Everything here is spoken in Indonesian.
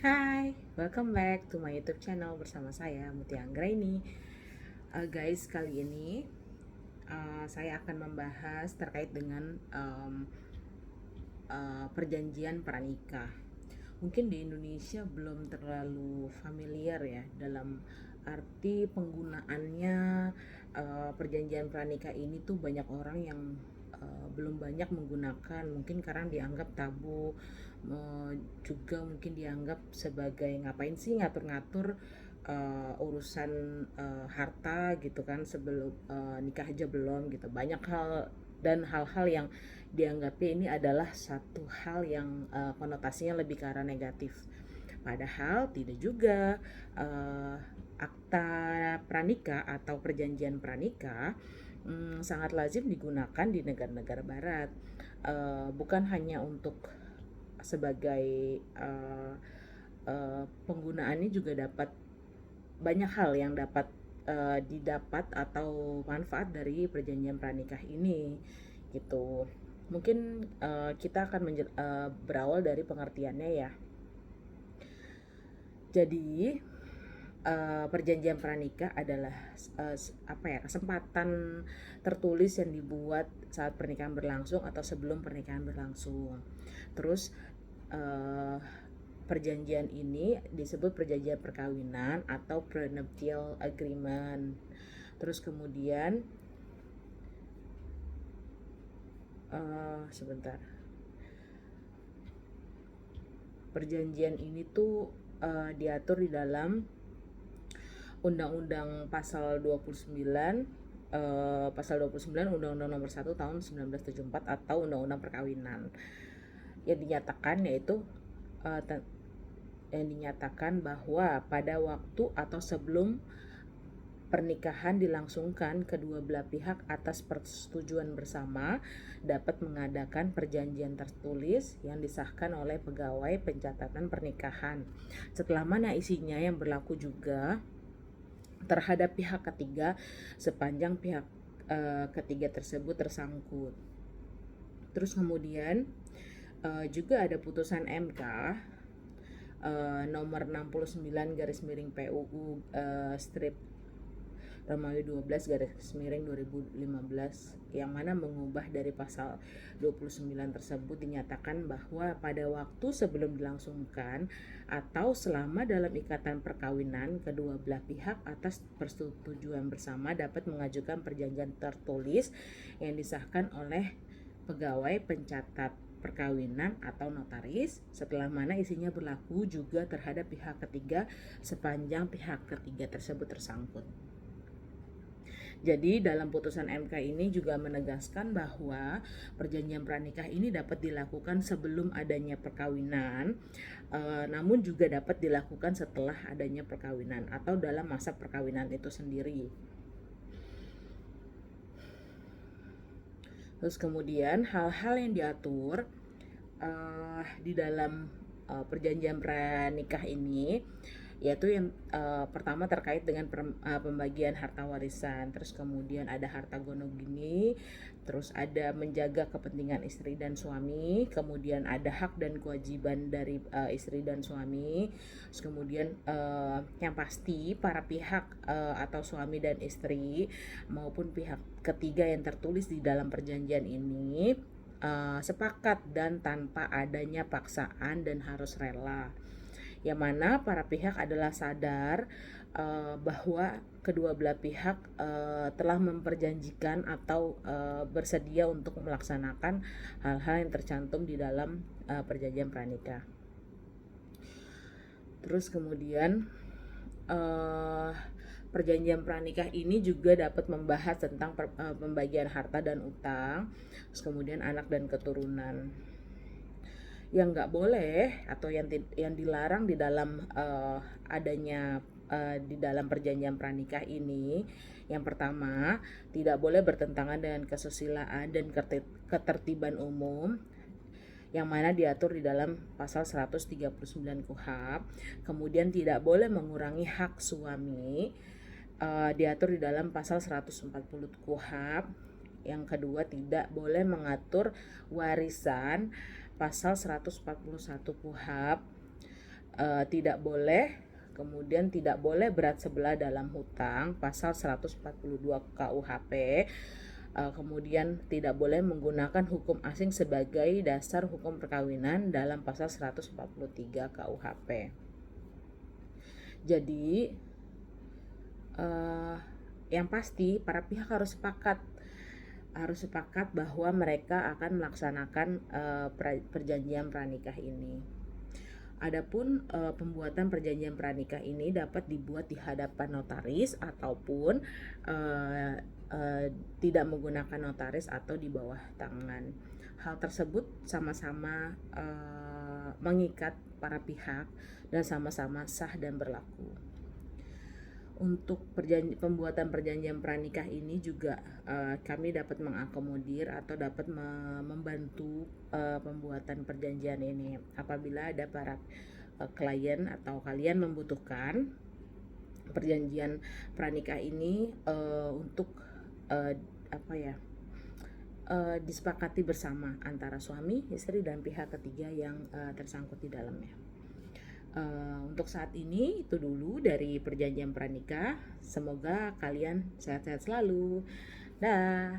Hai, welcome back to my YouTube channel bersama saya Mutia Anggraini. Guys, kali ini saya akan membahas terkait dengan perjanjian pranikah. Mungkin di Indonesia belum terlalu familiar ya dalam arti penggunaannya. Perjanjian pranikah ini tuh banyak orang yang belum banyak menggunakan, mungkin karena dianggap tabu, juga mungkin dianggap sebagai ngapain sih ngatur-ngatur urusan harta gitu kan, sebelum nikah aja belum gitu. Banyak hal dan hal-hal yang dianggapnya ini adalah satu hal yang konotasinya lebih ke arah negatif. Padahal tidak juga. Akta pranikah atau perjanjian pranikah sangat lazim digunakan di negara-negara barat. Bukan hanya untuk sebagai penggunaannya juga dapat banyak hal yang dapat didapat atau manfaat dari perjanjian pranikah ini gitu. Mungkin kita akan berawal dari pengertiannya ya. Jadi perjanjian pranikah adalah kesempatan tertulis yang dibuat saat pernikahan berlangsung atau sebelum pernikahan berlangsung. Terus perjanjian ini disebut perjanjian perkawinan atau prenuptial agreement. Terus kemudian sebentar. Perjanjian ini tuh diatur di dalam Undang-Undang Pasal 29, Pasal 29 Undang-Undang Nomor 1 Tahun 1974 atau Undang-Undang Perkawinan. Yang dinyatakan yaitu yang dinyatakan bahwa pada waktu atau sebelum pernikahan dilangsungkan, kedua belah pihak atas persetujuan bersama dapat mengadakan perjanjian tertulis yang disahkan oleh pegawai pencatatan pernikahan. Setelah mana isinya yang berlaku juga terhadap pihak ketiga sepanjang pihak ketiga tersebut tersangkut. Terus kemudian juga ada putusan MK nomor 69 garis miring PUU strip Romawi 12 garis miring 2015 yang mana mengubah dari pasal 29 tersebut, dinyatakan bahwa pada waktu sebelum dilangsungkan atau selama dalam ikatan perkawinan, kedua belah pihak atas persetujuan bersama dapat mengajukan perjanjian tertulis yang disahkan oleh pegawai pencatat perkawinan atau notaris, setelah mana isinya berlaku juga terhadap pihak ketiga sepanjang pihak ketiga tersebut tersangkut. Jadi dalam putusan MK ini juga menegaskan bahwa perjanjian pranikah ini dapat dilakukan sebelum adanya perkawinan, namun juga dapat dilakukan setelah adanya perkawinan atau dalam masa perkawinan itu sendiri. Terus kemudian hal-hal yang diatur di dalam perjanjian pranikah ini yaitu yang pertama terkait dengan pembagian harta warisan, terus kemudian ada harta gonogini, terus ada menjaga kepentingan istri dan suami, kemudian ada hak dan kewajiban dari istri dan suami, terus kemudian yang pasti para pihak atau suami dan istri maupun pihak ketiga yang tertulis di dalam perjanjian ini sepakat dan tanpa adanya paksaan dan harus rela, yang mana para pihak adalah sadar bahwa kedua belah pihak telah memperjanjikan atau bersedia untuk melaksanakan hal-hal yang tercantum di dalam perjanjian pranikah. Terus kemudian perjanjian pranikah ini juga dapat membahas tentang pembagian harta dan utang, terus kemudian anak dan keturunan. Yang nggak boleh atau yang dilarang di dalam adanya di dalam perjanjian pranikah ini, yang pertama tidak boleh bertentangan dengan kesusilaan dan ketertiban umum yang mana diatur di dalam pasal 139 KUHP. Kemudian tidak boleh mengurangi hak suami, diatur di dalam pasal 140 KUHP. Yang kedua, tidak boleh mengatur warisan, pasal 141 KUHP. tidak boleh, kemudian tidak boleh berat sebelah dalam hutang pasal 142 KUHP. Kemudian tidak boleh menggunakan hukum asing sebagai dasar hukum perkawinan dalam pasal 143 KUHP. Jadi yang pasti para pihak harus sepakat bahwa mereka akan melaksanakan perjanjian pranikah ini. Adapun pembuatan perjanjian pranikah ini dapat dibuat di hadapan notaris ataupun tidak menggunakan notaris atau di bawah tangan. Hal tersebut sama-sama mengikat para pihak dan sama-sama sah dan berlaku. Untuk pembuatan perjanjian pranikah ini juga kami dapat mengakomodir atau dapat membantu pembuatan perjanjian ini apabila ada para klien atau kalian membutuhkan perjanjian pranikah ini untuk disepakati bersama antara suami, istri, dan pihak ketiga yang tersangkut di dalamnya. Untuk saat ini itu dulu dari perjanjian pranikah. Semoga kalian sehat-sehat selalu. Dah.